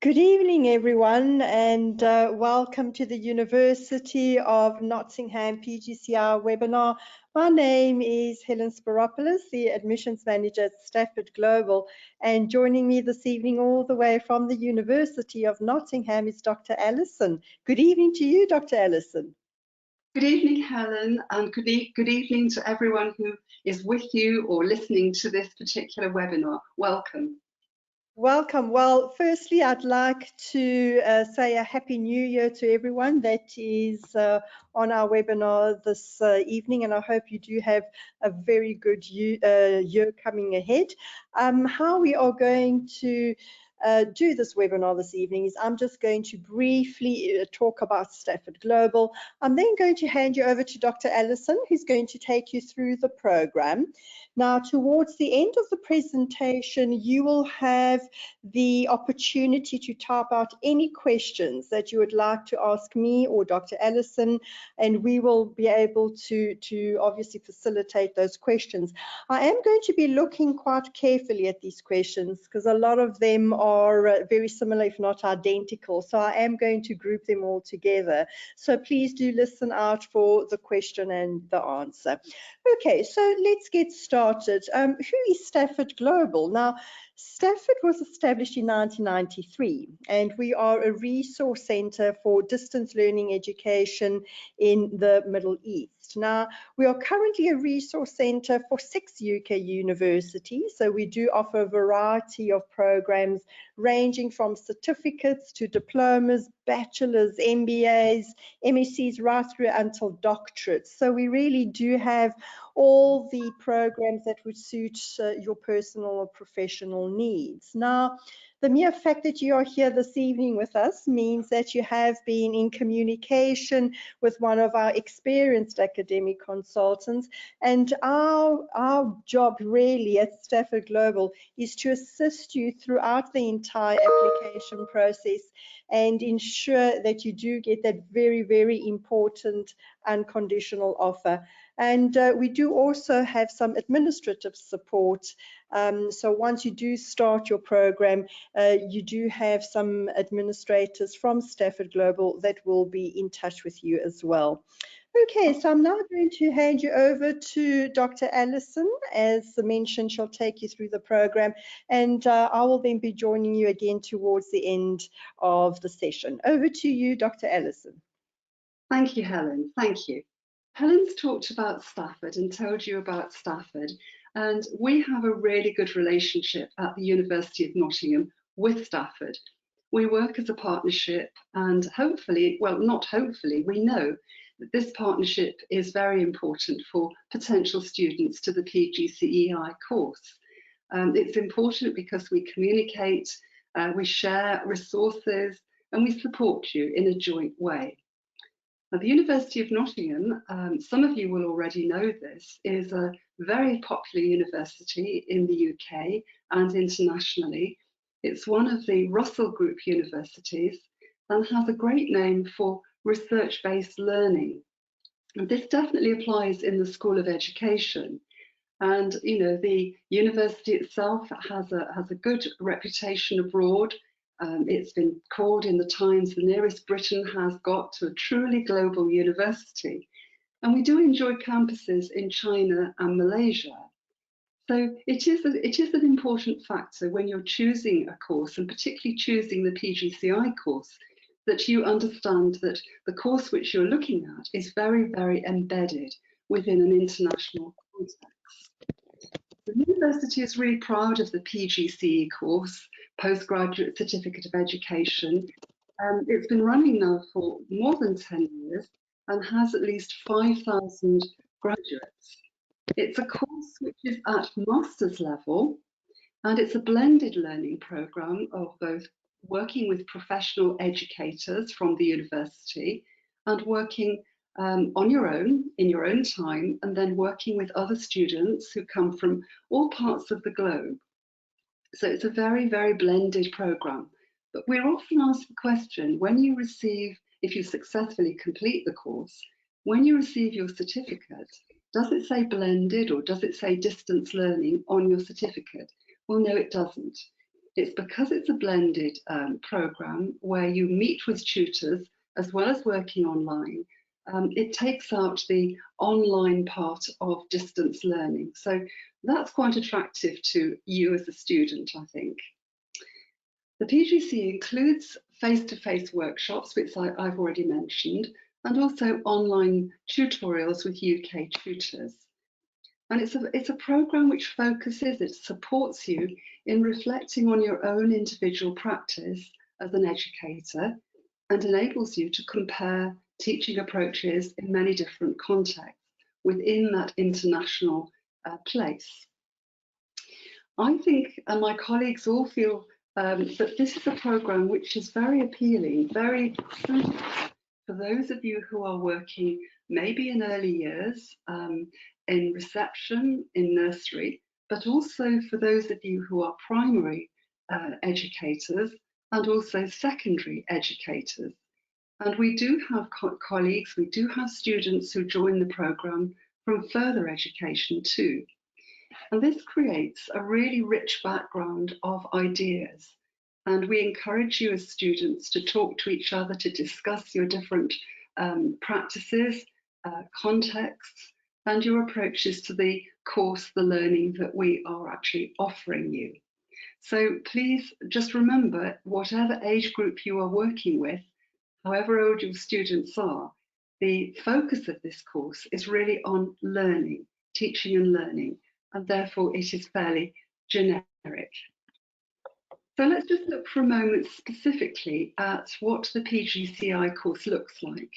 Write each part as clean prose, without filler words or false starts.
Good evening, everyone, and welcome to the University of Nottingham PGCE webinar. My name is Helen, the Admissions Manager at Stafford Global, and joining me this evening all the way from the University of Nottingham is Dr. Alison. Good evening to you, Dr. Alison. Good evening, Helen, and good evening to everyone who is with you or listening to this particular webinar. Welcome. Welcome. Well, firstly, I'd like to say a Happy New Year to everyone that is on our webinar this evening, and I hope you do have a very good year coming ahead. How we are going to do this webinar this evening is I'm just going to briefly talk about Stafford Global. I'm then going to hand you over to Dr. Alison, who's going to take you through the program. Now, towards the end of the presentation, you will have the opportunity to type out any questions that you would like to ask me or Dr. Alison, and we will be able to obviously facilitate those questions. I am going to be looking quite carefully at these questions because a lot of them are very similar, if not identical. So I am going to group them all together. So please do listen out for the question and the answer. Okay, so let's get started. Who is Stafford Global? Now, Stafford was established in 1993, and we are a resource centre for distance learning education in the Middle East. Now, we are currently a resource centre for 6 UK universities, so we do offer a variety of programs ranging from certificates to diplomas, bachelors, MBAs, MScs, right through until doctorates. So we really do have all the programs that would suit your personal or professional needs. Now, the mere fact that you are here this evening with us means that you have been in communication with one of our experienced academic consultants, and our job really at Stafford Global is to assist you throughout the entire application process and ensure that you do get that very, very important unconditional offer. And we do also have some administrative support. So once you do start your program, you do have some administrators from Stafford Global that will be in touch with you as well. Okay, so I'm now going to hand you over to Dr. Alison. As mentioned, she'll take you through the program, and I will then be joining you again towards the end of the session. Over to you, Dr. Alison. Thank you, Helen. Thank you. Helen's talked about Stafford and told you about Stafford, and we have a really good relationship at the University of Nottingham with Stafford. We work as a partnership, and hopefully, well, not hopefully, we know that this partnership is very important for potential students to the PGCEI course. It's important because we communicate, we share resources, and we support you in a joint way. Now, the University of Nottingham, some of you will already know this, is a very popular university in the UK and internationally. It's one of the Russell Group universities and has a great name for research-based learning. And this definitely applies in the School of Education. And, you know, the university itself has a good reputation abroad. It's been called in the Times the nearest Britain has got to a truly global university. And we do enjoy campuses in China and Malaysia. So it is an important factor when you're choosing a course, and particularly choosing the PGCI course, that you understand that the course which you're looking at is very, very embedded within an international context. The university is really proud of the PGCE course, Postgraduate Certificate of Education. It's been running now for more than 10 years and has at least 5,000 graduates. It's a course which is at master's level, and it's a blended learning program of both working with professional educators from the university and working on your own, in your own time, and then working with other students who come from all parts of the globe. So it's a very, very blended program. But we're often asked the question, when you receive, if you successfully complete the course, when you receive your certificate, does it say blended or does it say distance learning on your certificate? Well, no, it doesn't. It's because it's a blended programme where you meet with tutors as well as working online. It takes out the online part of distance learning. So that's quite attractive to you as a student, I think. The PGCE includes face-to-face workshops, which I've already mentioned, and also online tutorials with UK tutors. And it's a programme which focuses, it supports you in reflecting on your own individual practice as an educator and enables you to compare teaching approaches in many different contexts within that international place. I think, and my colleagues all feel that this is a programme which is very appealing, very suitable for those of you who are working maybe in early years, in reception, in nursery, but also for those of you who are primary educators and also secondary educators. And we do have colleagues, we do have students who join the programme from further education too. And this creates a really rich background of ideas. And we encourage you as students to talk to each other, to discuss your different practices, contexts, and your approaches to the course, the learning that we are actually offering you. So please just remember, whatever age group you are working with, however old your students are, the focus of this course is really on learning, teaching and learning, and therefore it is fairly generic. So let's just look for a moment specifically at what the PGCE course looks like.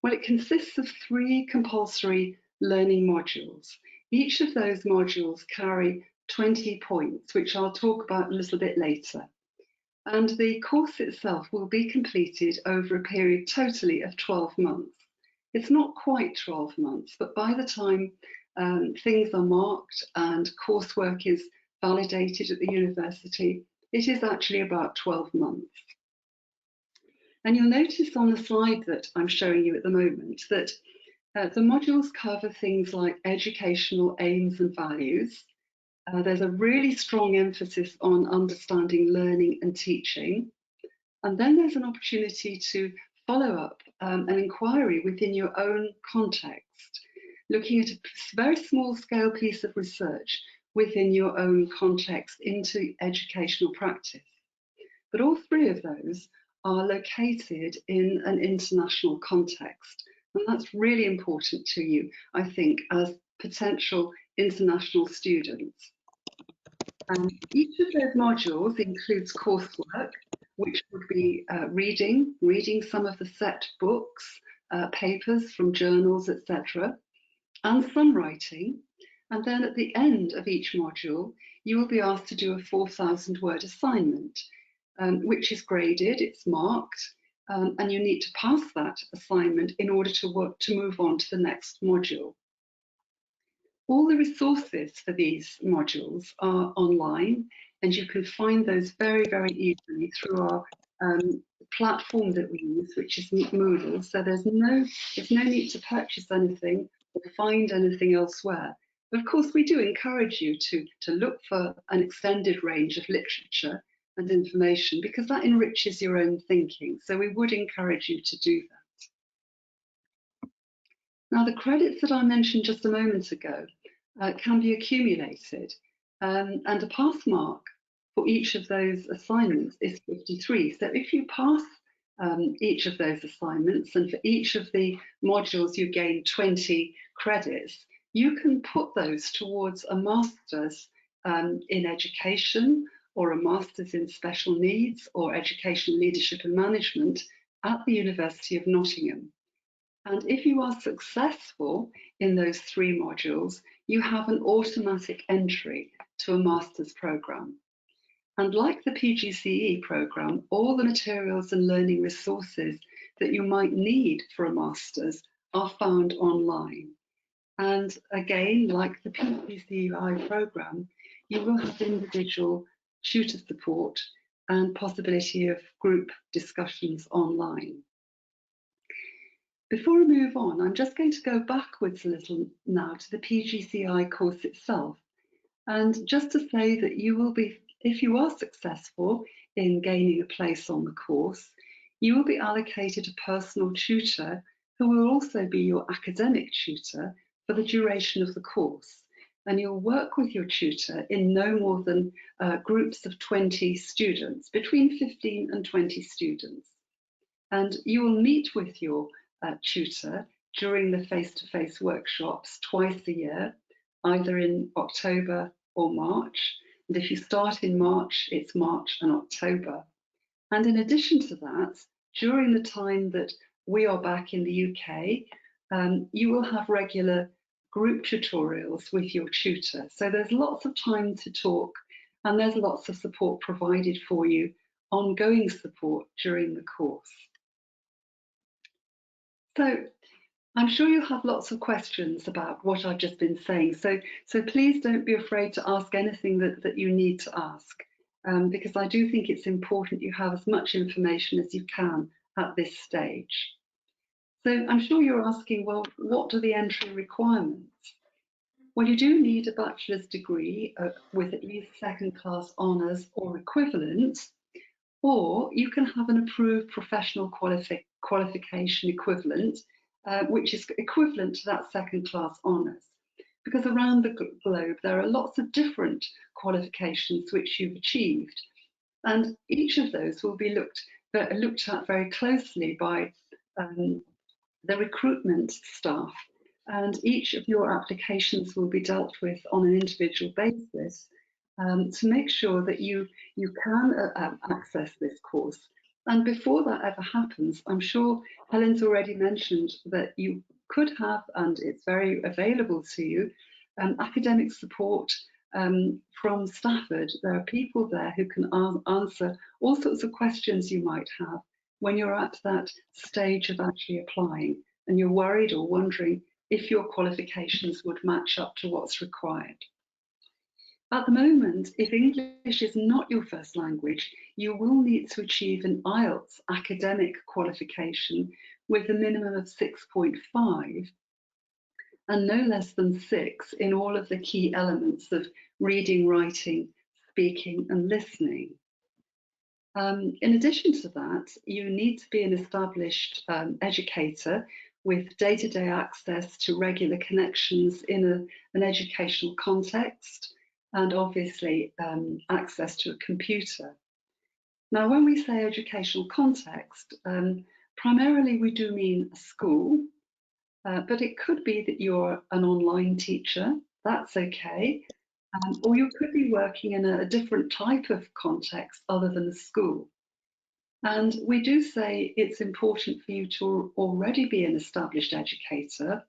Well, it consists of 3 compulsory learning modules. Each of those modules carry 20 points, which I'll talk about a little bit later. And the course itself will be completed over a period totally of 12 months. It's not quite 12 months, but by the time things are marked and coursework is validated at the university, it is actually about 12 months. And you'll notice on the slide that I'm showing you at the moment that the modules cover things like educational aims and values. There's a really strong emphasis on understanding learning and teaching. And then there's an opportunity to follow up an inquiry within your own context, looking at a very small scale piece of research within your own context into educational practice. But all 3 of those are located in an international context. And that's really important to you, I think, as potential international students. And each of those modules includes coursework, which would be reading some of the set books, papers from journals, etc., and some writing. And then at the end of each module, you will be asked to do a 4,000-word assignment, which is graded, it's marked, and you need to pass that assignment in order to move on to the next module. All the resources for these modules are online, and you can find those very, very easily through our platform that we use, which is Moodle. So there's no need to purchase anything or find anything elsewhere. But of course, we do encourage you to look for an extended range of literature and information, because that enriches your own thinking. So we would encourage you to do that. Now, the credits that I mentioned just a moment ago can be accumulated, and a pass mark for each of those assignments is 53. So if you pass each of those assignments, and for each of the modules you gain 20 credits, you can put those towards a master's in education, or a master's in special needs or education leadership and management at the University of Nottingham. And if you are successful in those 3 modules, you have an automatic entry to a master's programme. And like the PGCE programme, all the materials and learning resources that you might need for a master's are found online. And again, like the PGCE programme, you will have individual tutor support and possibility of group discussions online. Before we move on, I'm just going to go backwards a little now to the PGCE course itself. And just to say that you will be If you are successful in gaining a place on the course, you will be allocated a personal tutor who will also be your academic tutor for the duration of the course. And you'll work with your tutor in no more than groups of 20 students, between 15 and 20 students. And you will meet with your tutor during the face-to-face workshops twice a year, either in October or March. And if you start in March, it's March and October. And in addition to that, during the time that we are back in the UK, you will have regular group tutorials with your tutor. So there's lots of time to talk, and there's lots of support provided for you, ongoing support during the course. So I'm sure you'll have lots of questions about what I've just been saying. So please don't be afraid to ask anything that you need to ask, because I do think it's important you have as much information as you can at this stage. So I'm sure you're asking, well, what are the entry requirements? Well, you do need a bachelor's degree with at least second-class honours or equivalent, or you can have an approved professional qualification equivalent, which is equivalent to that second-class honours. Because around the globe, there are lots of different qualifications which you've achieved. And each of those will be looked at very closely by the recruitment staff. And each of your applications will be dealt with on an individual basis to make sure that you can access this course. And before that ever happens, I'm sure Helen's already mentioned that you could have, and it's very available to you, academic support from Stafford. There are people there who can answer all sorts of questions you might have when you're at that stage of actually applying and you're worried or wondering if your qualifications would match up to what's required. At the moment, if English is not your first language, you will need to achieve an IELTS academic qualification with a minimum of 6.5 and no less than 6 in all of the key elements of reading, writing, speaking and listening. In addition to that, you need to be an established educator with day-to-day access to regular connections in an educational context, and obviously access to a computer. Now, when we say educational context, primarily we do mean a school, but it could be that you're an online teacher, that's okay. Or you could be working in a different type of context other than a school. And we do say it's important for you to already be an established educator,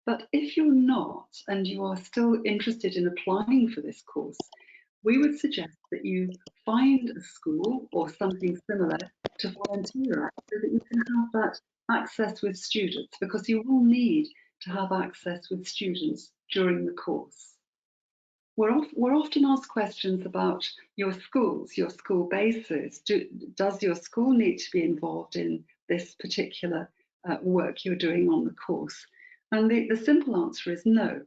but if you're not and you are still interested in applying for this course, we would suggest that you find a school or something similar to volunteer at so that you can have that access with students, because you will need to have access with students during the course. We're often asked questions about your schools, your school bases. Does your school need to be involved in this particular work you're doing on the course? And the simple answer is no,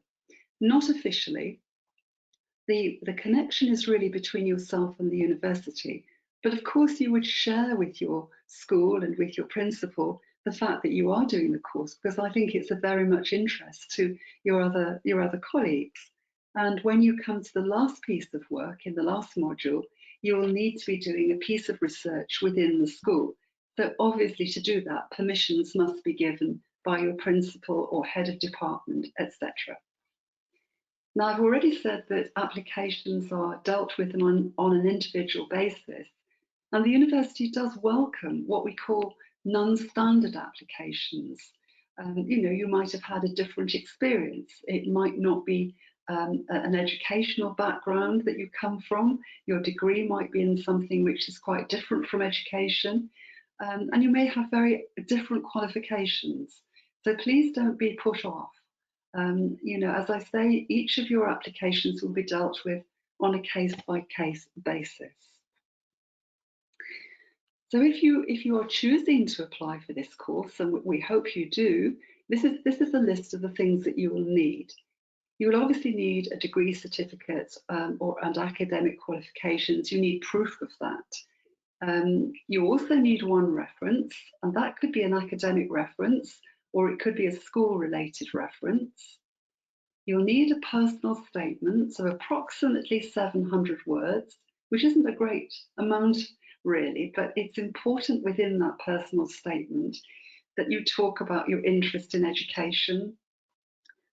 not officially. The connection is really between yourself and the university. But of course you would share with your school and with your principal the fact that you are doing the course, because I think it's of very much interest to your other colleagues. And when you come to the last piece of work in the last module, you will need to be doing a piece of research within the school. So obviously to do that, permissions must be given by your principal or head of department, etc. Now, I've already said that applications are dealt with on an individual basis, and the university does welcome what we call non-standard applications. You might have had a different experience. It might not be an educational background that you come from. Your degree might be in something which is quite different from education, and you may have very different qualifications. So please don't be put off. As I say, each of your applications will be dealt with on a case-by-case basis. So if you are choosing to apply for this course, and we hope you do, this is a list of the things that you will need. You will obviously need a degree certificate and academic qualifications. You need proof of that. You also need one reference, and that could be an academic reference, or it could be a school-related reference. You'll need a personal statement, so approximately 700 words, which isn't a great amount really, but it's important within that personal statement that you talk about your interest in education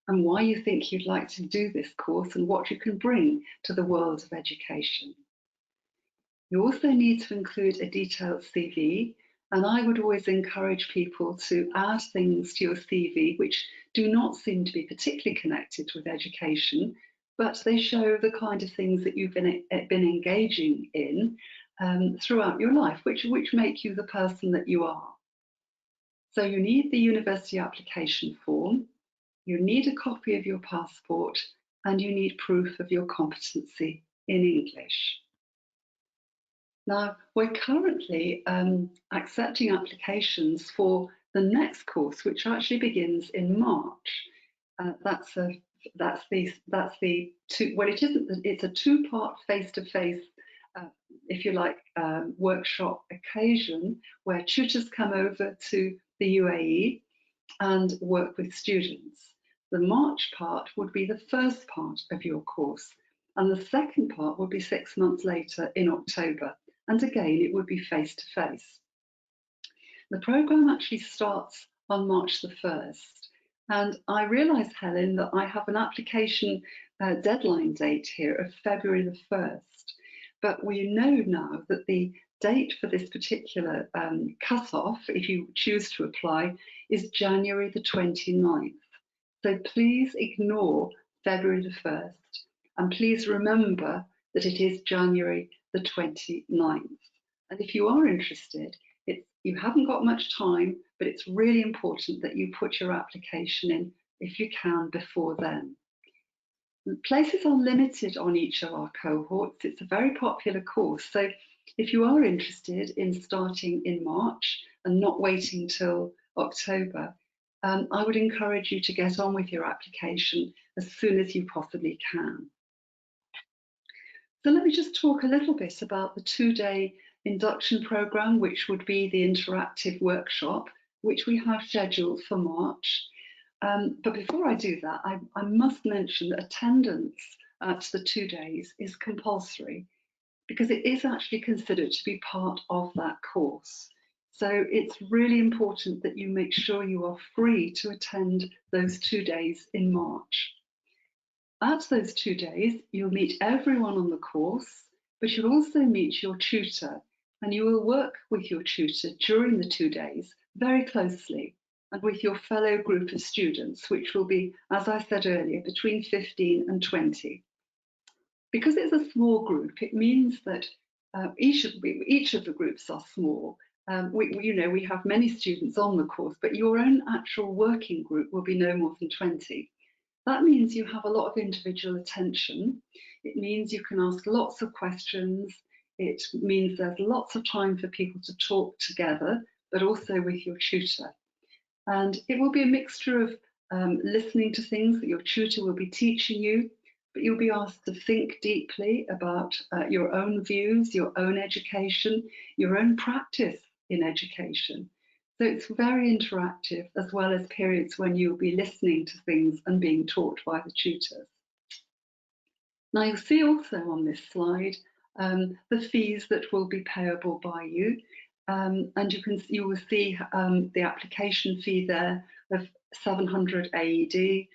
and why you think you'd like to do this course and what you can bring to the world of education. You also need to include a detailed CV, and I would always encourage people to add things to your CV which do not seem to be particularly connected with education, but they show the kind of things that you've been engaging in throughout your life, which make you the person that you are. So you need the university application form, you need a copy of your passport, and you need proof of your competency in English. Now, we're currently accepting applications for the next course, which actually begins in March. It's a two-part face-to-face, if you like, workshop occasion where tutors come over to the UAE and work with students. The March part would be the first part of your course, and the second part would be 6 months later in October. And again, it would be face-to-face. The programme actually starts on March the 1st. And I realise, Helen, that I have an application deadline date here of February the 1st. But we know now that the date for this particular cut-off, if you choose to apply, is January the 29th. So please ignore February the 1st. And please remember that it is January the 29th. And if you are interested, you haven't got much time, but it's really important that you put your application in, if you can, before then. Places are limited on each of our cohorts. It's a very popular course. So if you are interested in starting in March and not waiting till October, I would encourage you to get on with your application as soon as you possibly can. So let me just talk a little bit about the two-day induction programme, which would be the interactive workshop, which we have scheduled for March. But before I do that, I must mention that attendance at the 2 days is compulsory because it is actually considered to be part of that course. So it's really important that you make sure you are free to attend those 2 days in March. At those 2 days, you'll meet everyone on the course, but you'll also meet your tutor, and you will work with your tutor during the 2 days very closely and with your fellow group of students, which will be, as I said earlier, between 15 and 20. Because it's a small group, it means that each of the groups are small. We have many students on the course, but your own actual working group will be no more than 20. That means you have a lot of individual attention. It means you can ask lots of questions. It means there's lots of time for people to talk together, but also with your tutor. And it will be a mixture of listening to things that your tutor will be teaching you, but you'll be asked to think deeply about your own views, your own education, your own practice in education. So it's very interactive, as well as periods when you'll be listening to things and being taught by the tutors. Now you'll see also on this slide the fees that will be payable by you. And you will see the application fee there of 700 AED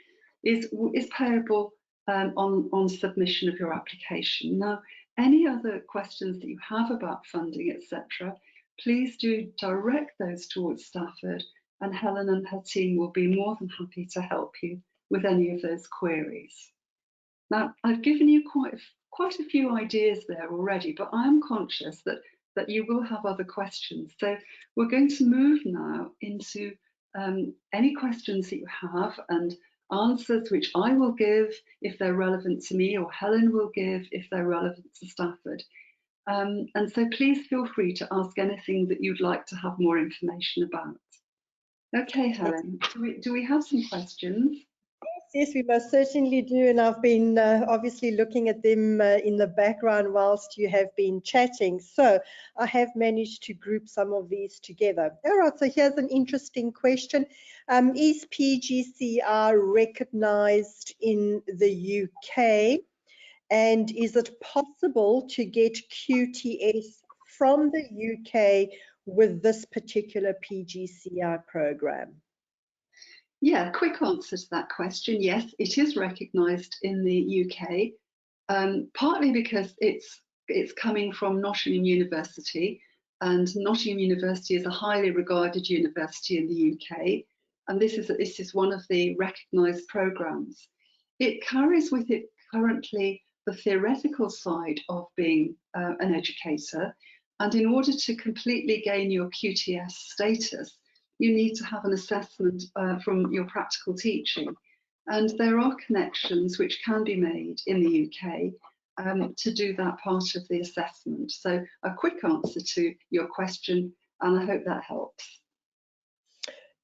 is payable on submission of your application. Now, any other questions that you have about funding, etc., please do direct those towards Stafford, and Helen and her team will be more than happy to help you with any of those queries. Now, I've given you quite a few ideas there already, but I am conscious that you will have other questions. So we're going to move now into any questions that you have and answers which I will give if they're relevant to me, or Helen will give if they're relevant to Stafford. And so please feel free to ask anything that you'd like to have more information about. Okay, Helen, do we have some questions? Yes, we most certainly do, and I've been obviously looking at them in the background whilst you have been chatting. So I have managed to group some of these together. All right, so here's an interesting question. Is PGCE recognised in the UK, and is it possible to get QTS from the UK with this particular PGCE program? Yeah, quick answer to that question. Yes, it is recognised in the UK, partly because it's coming from Nottingham University, and Nottingham University is a highly regarded university in the UK, and this is one of the recognised programmes. It carries with it currently the theoretical side of being an educator, and in order to completely gain your QTS status, you need to have an assessment from your practical teaching. And there are connections which can be made in the UK to do that part of the assessment. So a quick answer to your question, and I hope that helps.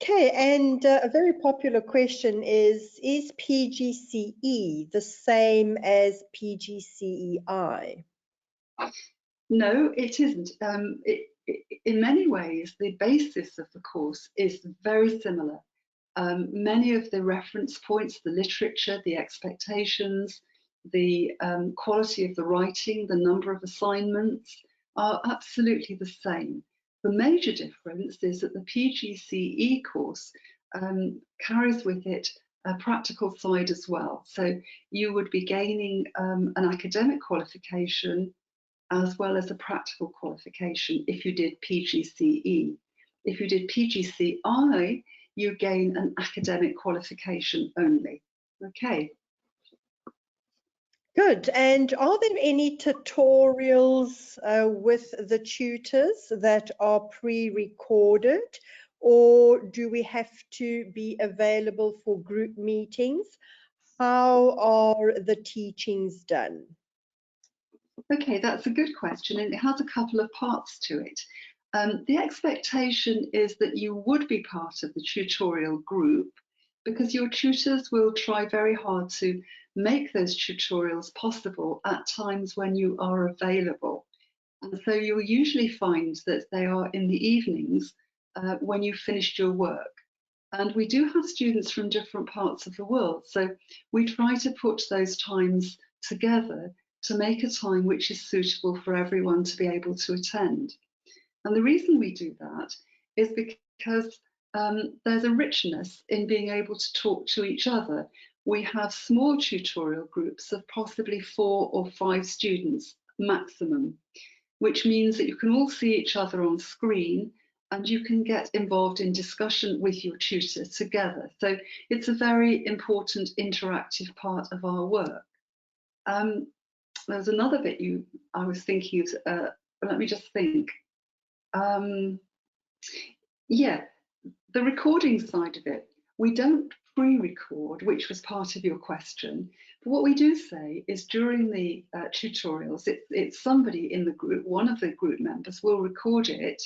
Okay, and a very popular question is PGCE the same as PGCEI? No, it isn't. In many ways, the basis of the course is very similar. Many of the reference points, the literature, the expectations, the quality of the writing, the number of assignments are absolutely the same. The major difference is that the PGCE course carries with it a practical side as well. So you would be gaining an academic qualification as well as a practical qualification if you did PGCE. If you did PGCI, you gain an academic qualification only. Okay. Good. And are there any tutorials with the tutors that are pre-recorded, or do we have to be available for group meetings? How are the teachings done? Okay, that's a good question, and it has a couple of parts to it. The expectation is that you would be part of the tutorial group because your tutors will try very hard to make those tutorials possible at times when you are available. And so you'll usually find that they are in the evenings when you've finished your work. And we do have students from different parts of the world, so we try to put those times together to make a time which is suitable for everyone to be able to attend. And the reason we do that is because there's a richness in being able to talk to each other. We have small tutorial groups of possibly 4 or 5 students maximum, which means that you can all see each other on screen and you can get involved in discussion with your tutor together. So it's a very important interactive part of our work. There's another bit I was thinking of, let me just think. Yeah, the recording side of it, we don't pre-record, which was part of your question. But what we do say is during the tutorials, it's somebody in the group, one of the group members will record it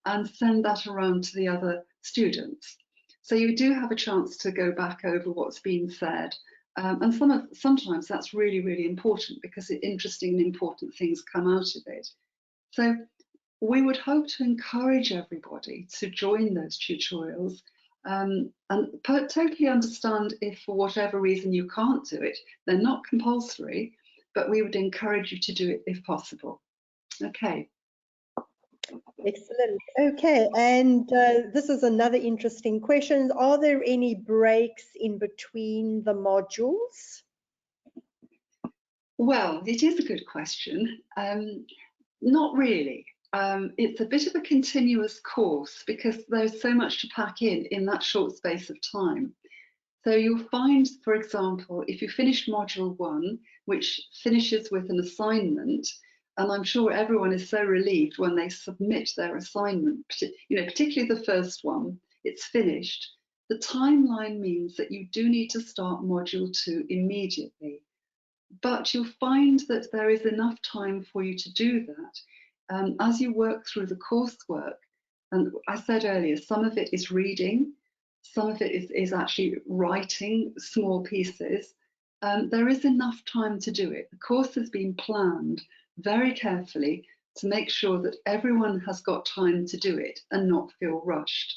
and send that around to the other students. So you do have a chance to go back over what's been said. And sometimes that's really, really important because interesting and important things come out of it. So we would hope to encourage everybody to join those tutorials and totally understand if for whatever reason you can't do it. They're not compulsory, but we would encourage you to do it if possible. Okay. Excellent. Okay, and this is another interesting question. Are there any breaks in between the modules? Well, it is a good question. Not really. It's a bit of a continuous course because there's so much to pack in that short space of time. So you'll find, for example, if you finish module 1, which finishes with an assignment, and I'm sure everyone is so relieved when they submit their assignment, particularly the first one, it's finished. The timeline means that you do need to start module 2 immediately. But you'll find that there is enough time for you to do that as you work through the coursework. And I said earlier, some of it is reading, some of it is actually writing small pieces. There is enough time to do it. The course has been planned very carefully to make sure that everyone has got time to do it and not feel rushed.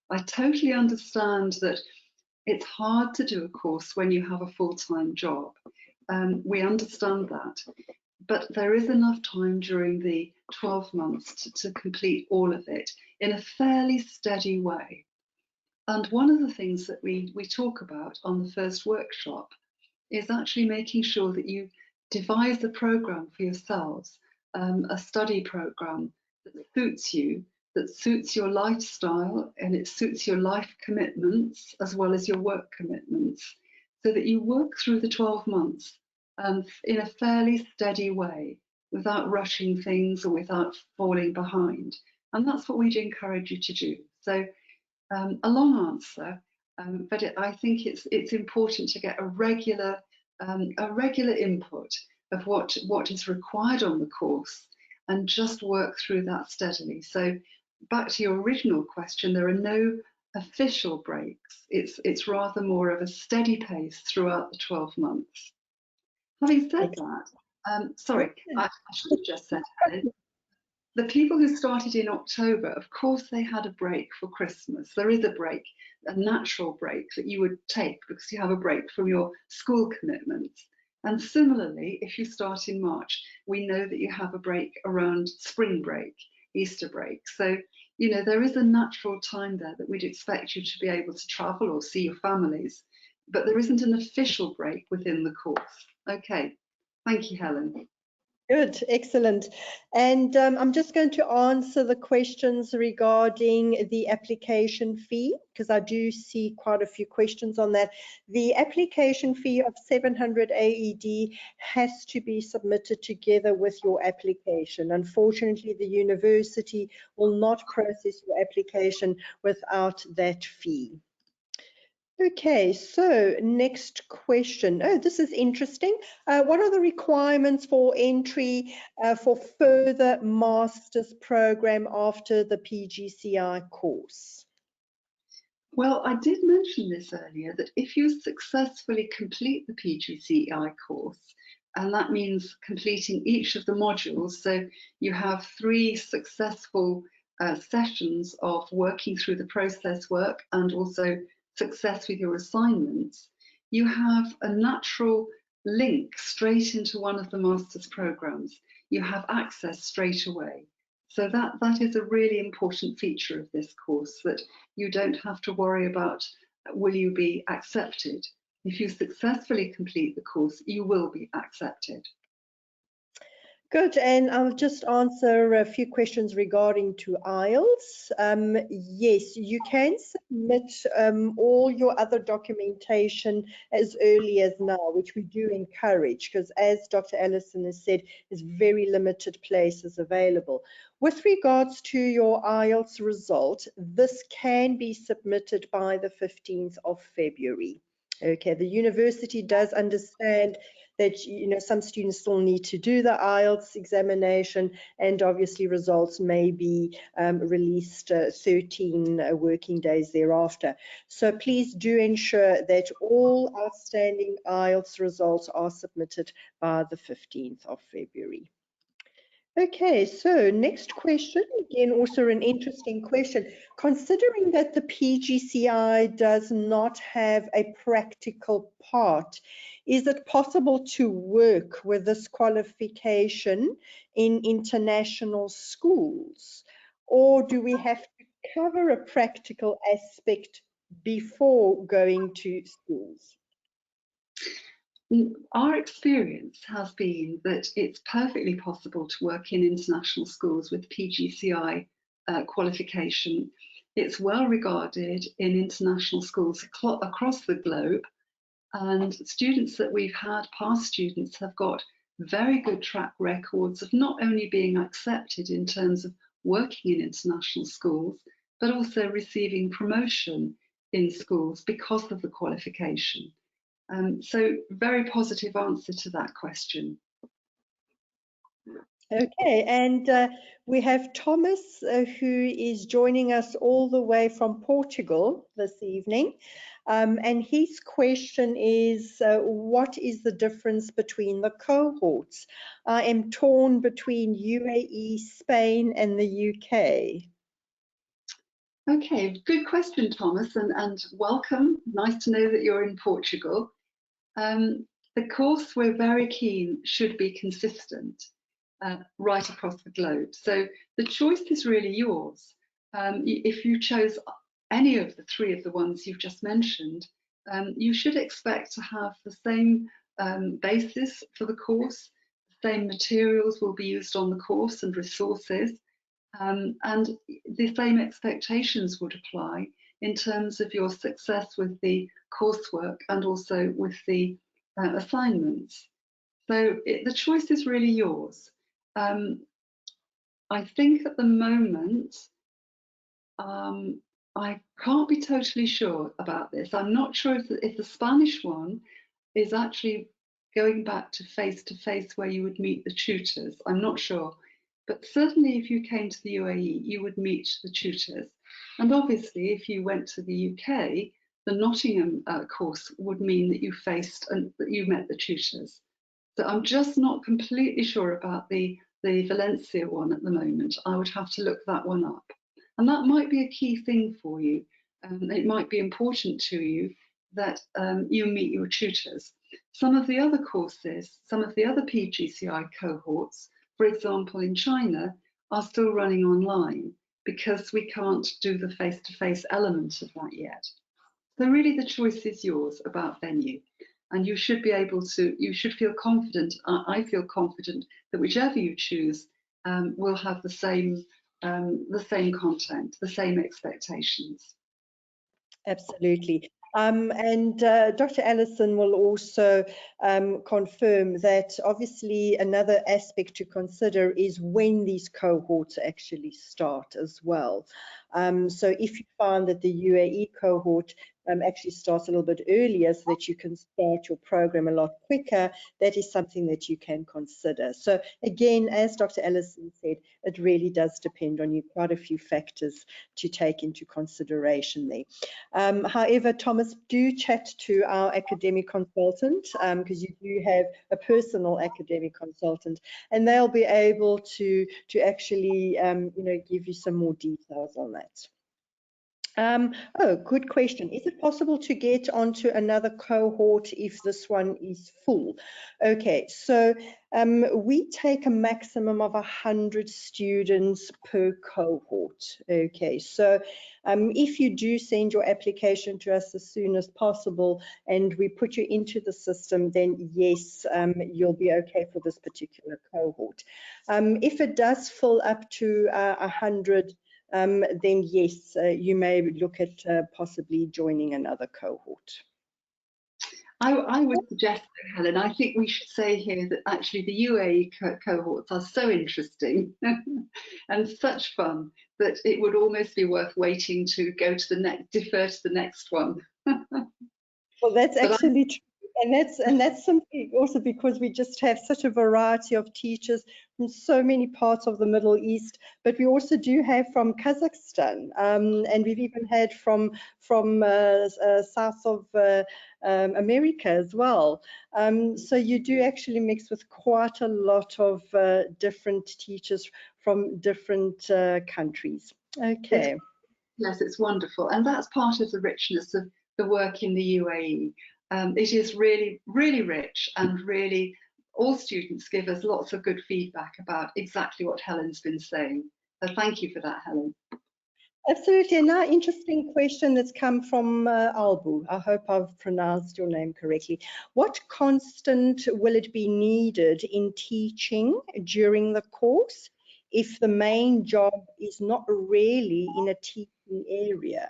I totally understand that it's hard to do a course when you have a full-time job. We understand that, but there is enough time during the 12 months to complete all of it in a fairly steady way. And one of the things that we talk about on the first workshop is actually making sure that you devise a program for yourselves, a study program that suits you, that suits your lifestyle, and it suits your life commitments as well as your work commitments, so that you work through the 12 months in a fairly steady way, without rushing things or without falling behind. And that's what we'd encourage you to do. So a long answer, but I think it's important to get a regular input of what is required on the course, and just work through that steadily. So back to your original question, there are no official breaks. It's rather more of a steady pace throughout the 12 months. Having said that, sorry, I should have just said, Helen, the people who started in October, of course, they had a break for Christmas. There is a break, a natural break that you would take because you have a break from your school commitments. And similarly, if you start in March, we know that you have a break around spring break, Easter break. So, you know, there is a natural time there that we'd expect you to be able to travel or see your families, but there isn't an official break within the course. Okay, thank you, Helen. Good, excellent. And I'm just going to answer the questions regarding the application fee, because I do see quite a few questions on that. The application fee of 700 AED has to be submitted together with your application. Unfortunately, the university will not process your application without that fee. Okay, so next question. Oh, this is interesting. What are the requirements for entry for further master's program after the PGCE course? Well, I did mention this earlier, that if you successfully complete the PGCE course, and that means completing each of the modules, so you have 3 successful sessions of working through the process work and also success with your assignments, you have a natural link straight into one of the master's programs. You have access straight away. So that is a really important feature of this course, that you don't have to worry about will you be accepted. If you successfully complete the course, you will be accepted. Good, and I'll just answer a few questions regarding to IELTS. Yes, you can submit all your other documentation as early as now, which we do encourage, because as Dr. Alison has said, there's very limited places available. With regards to your IELTS result, this can be submitted by the 15th of February. Okay, the university does understand that, you know, some students still need to do the IELTS examination, and obviously results may be released 13 working days thereafter. So please do ensure that all outstanding IELTS results are submitted by the 15th of February. Okay, so next question, again, also an interesting question. Considering that the PGCE does not have a practical part, is it possible to work with this qualification in international schools? Or do we have to cover a practical aspect before going to schools? Our experience has been that it's perfectly possible to work in international schools with PGCE qualification. It's well regarded in international schools across the globe, and students that we've had, past students, have got very good track records of not only being accepted in terms of working in international schools, but also receiving promotion in schools because of the qualification. So very positive answer to that question. Okay, and we have Thomas who is joining us all the way from Portugal this evening. And his question is, what is the difference between the cohorts? I am torn between UAE, Spain, and the UK. Okay, good question, Thomas, and welcome. Nice to know that you're in Portugal. The course we're very keen should be consistent right across the globe. So the choice is really yours. If you chose any of the three of the ones you've just mentioned, you should expect to have the same basis for the course, the same materials will be used on the course and resources, and the same expectations would apply in terms of your success with the coursework and also with the assignments. So the choice is really yours. I think at the moment, I can't be totally sure about this. I'm not sure if the Spanish one is actually going back to face where you would meet the tutors. I'm not sure. But certainly if you came to the UAE, you would meet the tutors. And obviously, if you went to the UK, the Nottingham course would mean that you faced and that you met the tutors. So I'm just not completely sure about the Valencia one at the moment. I would have to look that one up. And that might be a key thing for you. It might be important to you that you meet your tutors. Some of the other courses, some of the other PGCI cohorts, for example, in China, are still running online because we can't do the face-to-face element of that yet. So really the choice is yours about venue. And you should be able to, you should feel confident, I feel confident that whichever you choose will have the same content, the same expectations. Absolutely. And Dr. Alison will also confirm that obviously another aspect to consider is when these cohorts actually start as well. So if you find that the UAE cohort actually starts a little bit earlier so that you can start your program a lot quicker, that is something that you can consider. So again, as Dr. Alison said, it really does depend on you, quite a few factors to take into consideration there. However, Thomas, do chat to our academic consultant because you do have a personal academic consultant, and they'll be able to actually give you some more details on that. Oh, good question. Is it possible to get onto another cohort if this one is full? Okay, so we take a maximum of 100 students per cohort. Okay, so if you do send your application to us as soon as possible and we put you into the system, then yes, you'll be okay for this particular cohort. If it does fill up to 100, then yes, you may look at possibly joining another cohort. I would suggest, Helen, I think we should say here that actually the UAE cohorts are so interesting and such fun that it would almost be worth waiting to go to the next, defer to the next one. Well, that's actually true. And that's simply also because we just have such a variety of teachers from so many parts of the Middle East, but we also do have from Kazakhstan, and we've even had from south of America as well. So you do actually mix with quite a lot of different teachers from different countries. Okay. Yes, it's wonderful. And that's part of the richness of the work in the UAE. It is really, really rich, and really all students give us lots of good feedback about exactly what Helen's been saying. So thank you for that, Helen. Absolutely. And now, interesting question that's come from Albu. I hope I've pronounced your name correctly. What constant will it be needed in teaching during the course if the main job is not really in a teaching area?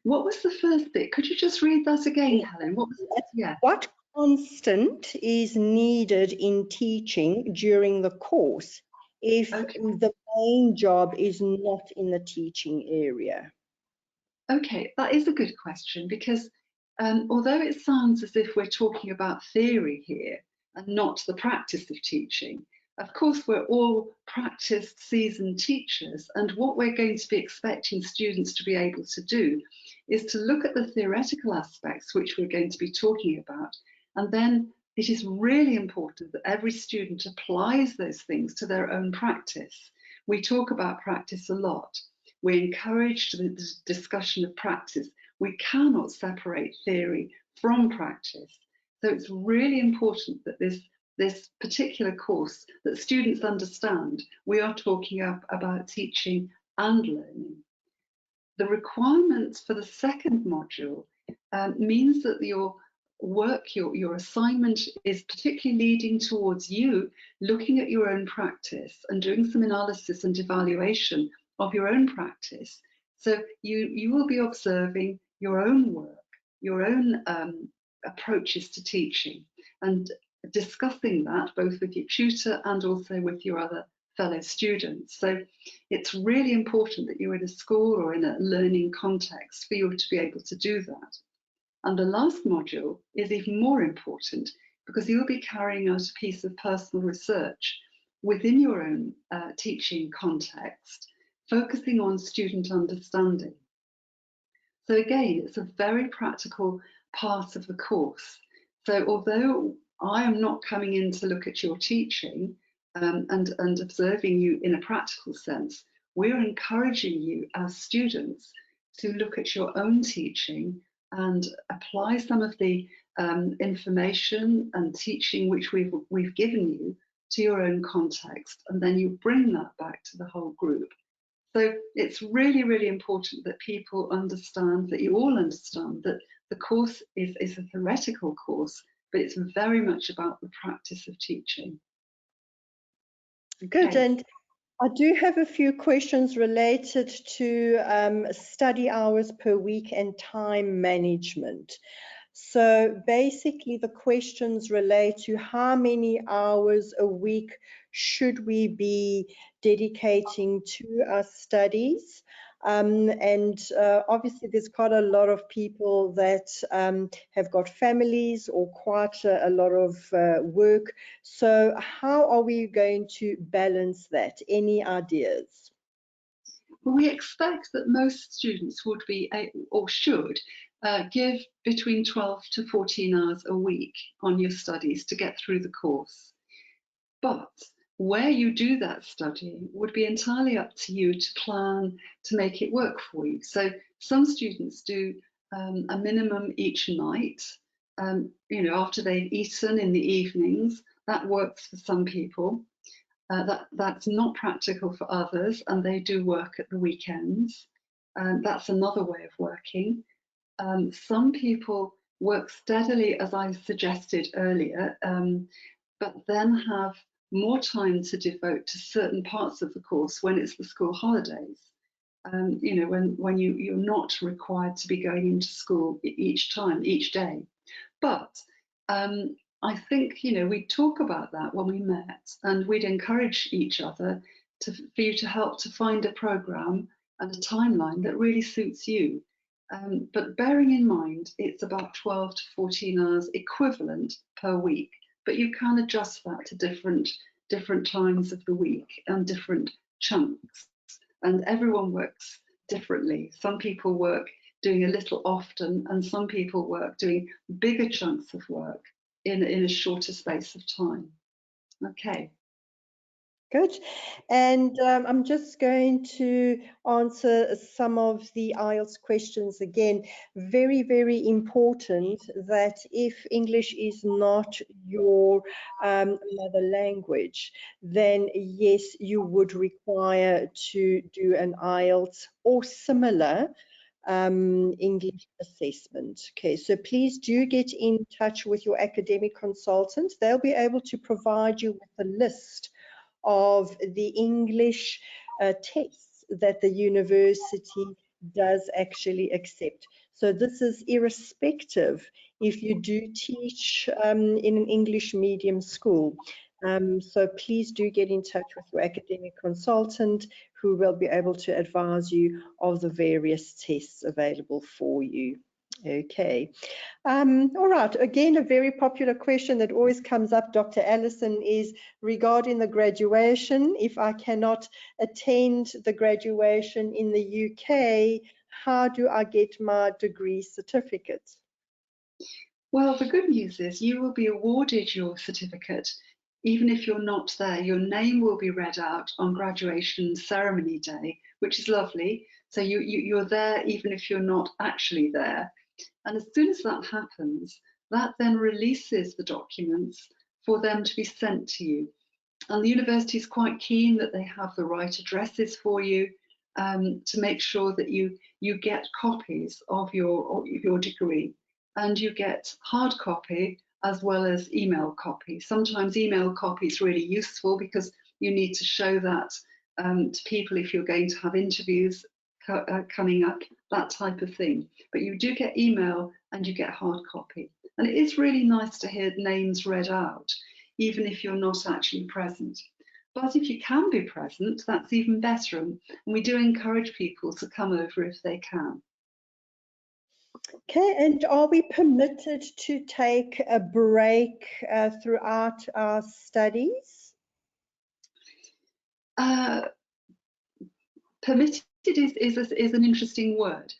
What was the first bit? Could you just read that again, Helen? What was it? Yeah. What constant is needed in teaching during the course if the main job is not in the teaching area? Okay, that is a good question because although it sounds as if we're talking about theory here, and not the practice of teaching. Of course, we're all practiced, seasoned teachers, and what we're going to be expecting students to be able to do is to look at the theoretical aspects, which we're going to be talking about, and then it is really important that every student applies those things to their own practice. We talk about practice a lot. We encourage the discussion of practice. We cannot separate theory from practice. So it's really important that this particular course, that students understand we are talking about teaching and learning. The requirements for the second module means that your work, your assignment is particularly leading towards you looking at your own practice and doing some analysis and evaluation of your own practice. So you will be observing your own work, your own approaches to teaching, and discussing that both with your tutor and also with your other fellow students. So it's really important that you're in a school or in a learning context for you to be able to do that. And the last module is even more important because you'll be carrying out a piece of personal research within your own teaching context, focusing on student understanding. So again, it's a very practical part of the course. So although I am not coming in to look at your teaching and observing you in a practical sense, we're encouraging you as students to look at your own teaching and apply some of the information and teaching which we've given you to your own context, and then you bring that back to the whole group. So it's really, really important that people understand, that you all understand, that the course is a theoretical course, but it's very much about the practice of teaching. Good. And I do have a few questions related to study hours per week and time management. So basically the questions relate to how many hours a week should we be dedicating to our studies. Obviously there's quite a lot of people that have got families or quite a lot of work. So how are we going to balance that? Any ideas? Well, we expect that most students would be or should give between 12 to 14 hours a week on your studies to get through the course. But where you do that studying would be entirely up to you to plan to make it work for you. So some students do a minimum each night, after they've eaten in the evenings. That works for some people. That's not practical for others, and they do work at the weekends. That's another way of working. Some people work steadily, as I suggested earlier, but then have more time to devote to certain parts of the course when it's the school holidays. When you're not required to be going into school each day. But I think, we'd talk about that when we met, and we'd encourage each other for you to help to find a programme and a timeline that really suits you. But bearing in mind, it's about 12 to 14 hours equivalent per week, but you can adjust that to different times of the week and different chunks. And everyone works differently. Some people work doing a little often, and some people work doing bigger chunks of work in a shorter space of time. Okay. Good. And I'm just going to answer some of the IELTS questions again. Very, very important that if English is not your mother language, then yes, you would require to do an IELTS or similar English assessment. Okay, so please do get in touch with your academic consultant. They'll be able to provide you with a list of the English tests that the university does actually accept. So this is irrespective if you do teach in an English medium school. So please do get in touch with your academic consultant who will be able to advise you of the various tests available for you. Okay. All right. Again, a very popular question that always comes up, Dr. Alison, is regarding the graduation. If I cannot attend the graduation in the UK, how do I get my degree certificate? Well, the good news is you will be awarded your certificate even if you're not there. Your name will be read out on graduation ceremony day, which is lovely. So you're there even if you're not actually there. And as soon as that happens, that then releases the documents for them to be sent to you. And the university is quite keen that they have the right addresses for you, to make sure that you get copies of your degree, and you get hard copy as well as email copy. Sometimes email copy is really useful because you need to show that to people if you're going to have interviews coming up, that type of thing. But you do get email and you get hard copy. And it is really nice to hear names read out, even if you're not actually present. But if you can be present, that's even better. And we do encourage people to come over if they can. Okay, and are we permitted to take a break throughout our studies? Permitted is an interesting word.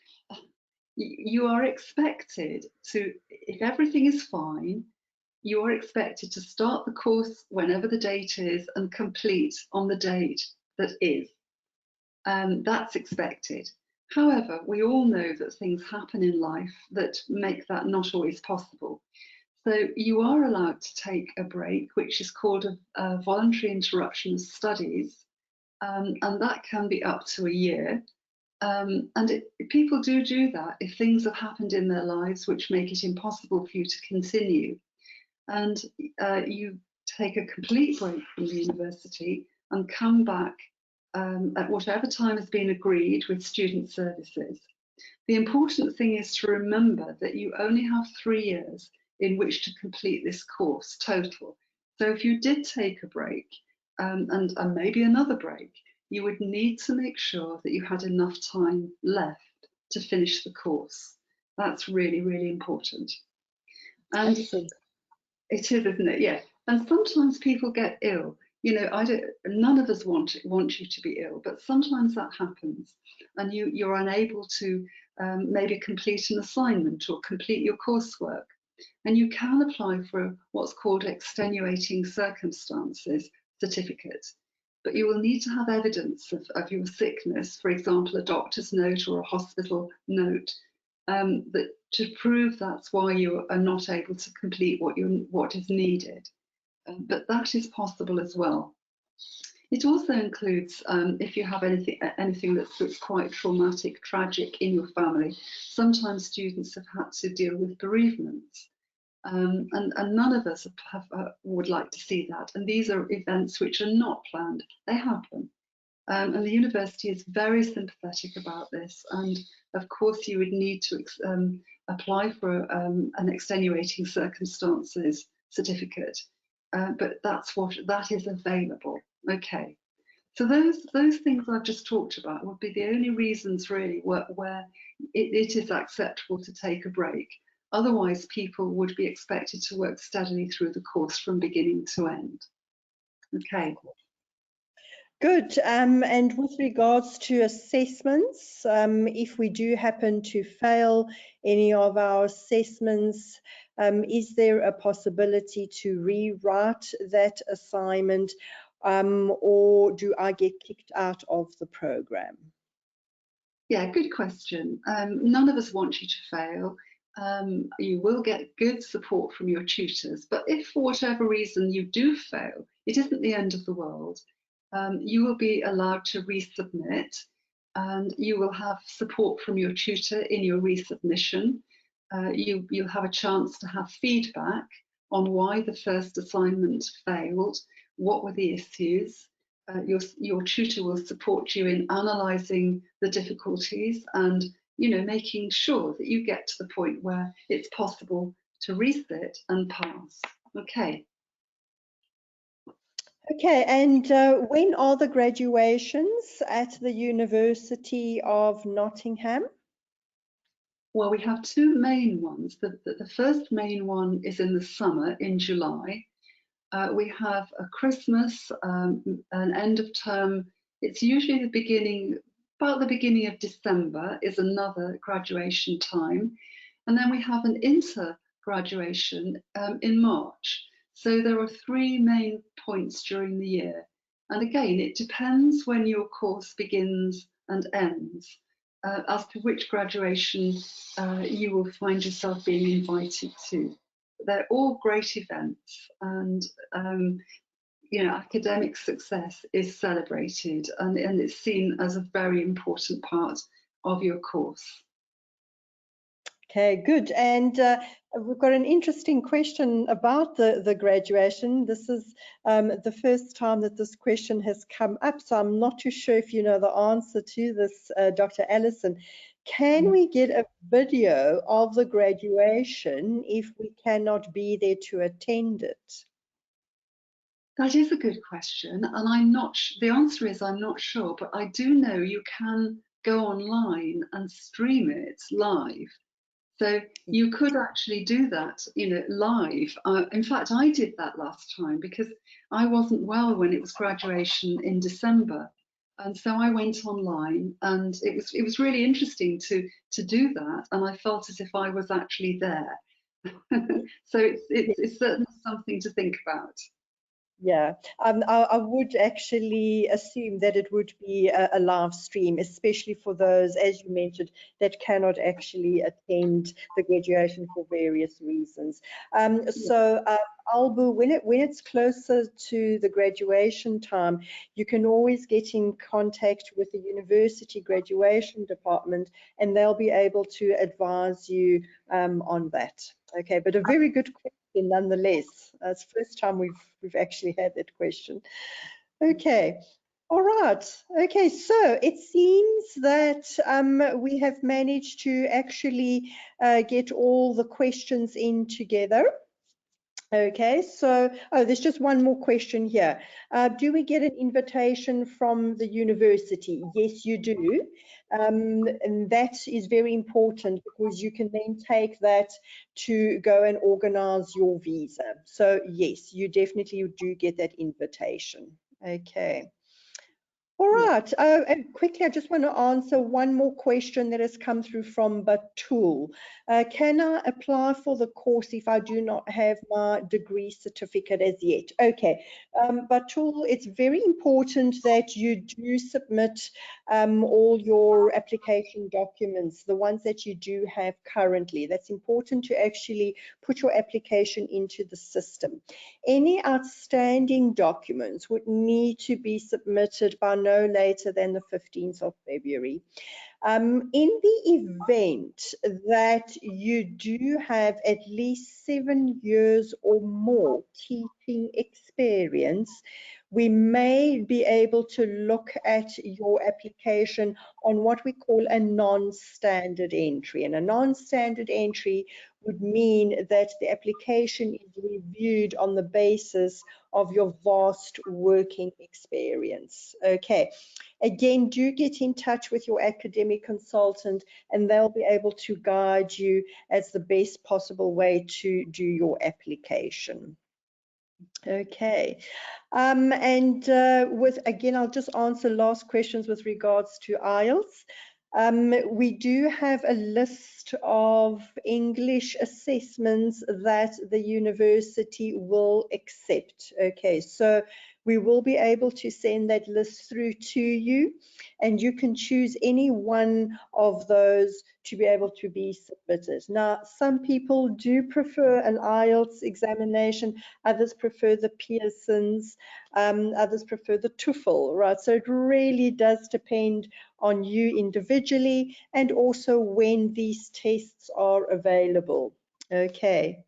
You are expected to, if everything is fine, you are expected to start the course whenever the date is and complete on the date that is. That's expected. However, we all know that things happen in life that make that not always possible. So you are allowed to take a break, which is called a voluntary interruption of studies, and that can be up to a year. People do that if things have happened in their lives which make it impossible for you to continue. And you take a complete break from the university and come back at whatever time has been agreed with student services. The important thing is to remember that you only have 3 years in which to complete this course total. So if you did take a break and maybe another break, you would need to make sure that you had enough time left to finish the course. That's really, really important. And Excellent. it is, isn't it? Yeah. And sometimes people get ill. You know, none of us want you to be ill, but sometimes that happens, and you're unable to maybe complete an assignment or complete your coursework. And you can apply for what's called extenuating circumstances certificate, but you will need to have evidence of your sickness, for example, a doctor's note or a hospital note, that to prove that's why you are not able to complete what is needed. But that is possible as well. It also includes if you have anything that's quite traumatic, tragic in your family. Sometimes students have had to deal with bereavements, and none of us would like to see that. And these are events which are not planned; they happen. And the university is very sympathetic about this. And of course, you would need to apply for an extenuating circumstances certificate, but that is available. Okay. So those things I've just talked about would be the only reasons really where it is acceptable to take a break. Otherwise, people would be expected to work steadily through the course from beginning to end. Okay. Good. And with regards to assessments, if we do happen to fail any of our assessments, is there a possibility to rewrite that assignment, or do I get kicked out of the program? Yeah, good question. None of us want you to fail. You will get good support from your tutors, but if for whatever reason you do fail, it isn't the end of the world. You will be allowed to resubmit, and you will have support from your tutor in your resubmission. You'll have a chance to have feedback on why the first assignment failed, what were the issues. Your tutor will support you in analysing the difficulties and, you know, making sure that you get to the point where it's possible to resit and pass. Okay. Okay, and when are the graduations at the University of Nottingham? Well, we have two main ones. The first main one is in the summer, in July. We have a Christmas, an end of term. It's usually about the beginning of December is another graduation time. And then we have an inter-graduation in March. So there are three main points during the year. And again, it depends when your course begins and ends as to which graduation you will find yourself being invited to. They're all great events, and academic success is celebrated, and it's seen as a very important part of your course. Okay, good. And we've got an interesting question about the graduation. This is the first time that this question has come up, so I'm not too sure if you know the answer to this, Dr. Alison. Can we get a video of the graduation if we cannot be there to attend it? That is a good question, and I'm not. The answer is I'm not sure, but I do know you can go online and stream it live. So you could actually do that, live. In fact, I did that last time because I wasn't well when it was graduation in December, and so I went online, and it was really interesting to do that, and I felt as if I was actually there. So it's certainly something to think about. Yeah, I would actually assume that it would be a live stream, especially for those, as you mentioned, that cannot actually attend the graduation for various reasons. So, Albu, when it's closer to the graduation time, you can always get in contact with the university graduation department, and they'll be able to advise you on that. Okay, but a very good question nonetheless. It's the first time we've actually had that question. Okay. All right. Okay, so it seems that we have managed to actually get all the questions in together. Okay, so, there's just one more question here. Do we get an invitation from the university? Yes, you do. And that is very important because you can then take that to go and organize your visa. So yes, you definitely do get that invitation. Okay. All right, and quickly, I just want to answer one more question that has come through from Batul. Can I apply for the course if I do not have my degree certificate as yet? Okay, Batul, it's very important that you do submit all your application documents, the ones that you do have currently. That's important to actually put your application into the system. Any outstanding documents would need to be submitted by no later than the 15th of February. In the event that you do have at least 7 years or more teaching experience, we may be able to look at your application on what we call a non-standard entry. And a non-standard entry would mean that the application is reviewed on the basis of your vast working experience. Okay. Again, do get in touch with your academic consultant and they'll be able to guide you as the best possible way to do your application. Okay, again, I'll just answer last questions with regards to IELTS. We do have a list of English assessments that the university will accept. Okay, so we will be able to send that list through to you, and you can choose any one of those to be able to be submitted. Now, some people do prefer an IELTS examination, others prefer the Pearson's, others prefer the TOEFL, right? So it really does depend on you individually and also when these tests are available. Okay.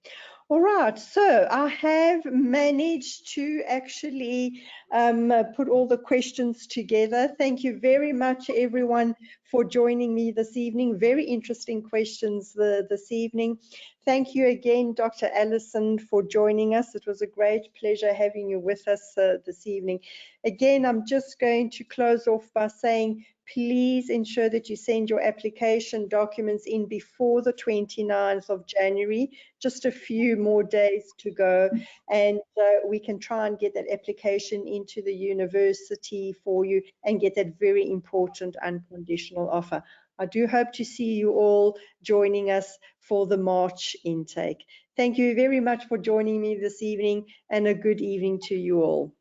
All right, so I have managed to actually put all the questions together. Thank you very much, everyone, for joining me this evening. Very interesting questions this evening. Thank you again, Dr. Alison, for joining us. It was a great pleasure having you with us this evening. Again, I'm just going to close off by saying please ensure that you send your application documents in before the 29th of January, just a few more days to go, and we can try and get that application into the university for you and get that very important unconditional offer. I do hope to see you all joining us for the March intake. Thank you very much for joining me this evening, and a good evening to you all.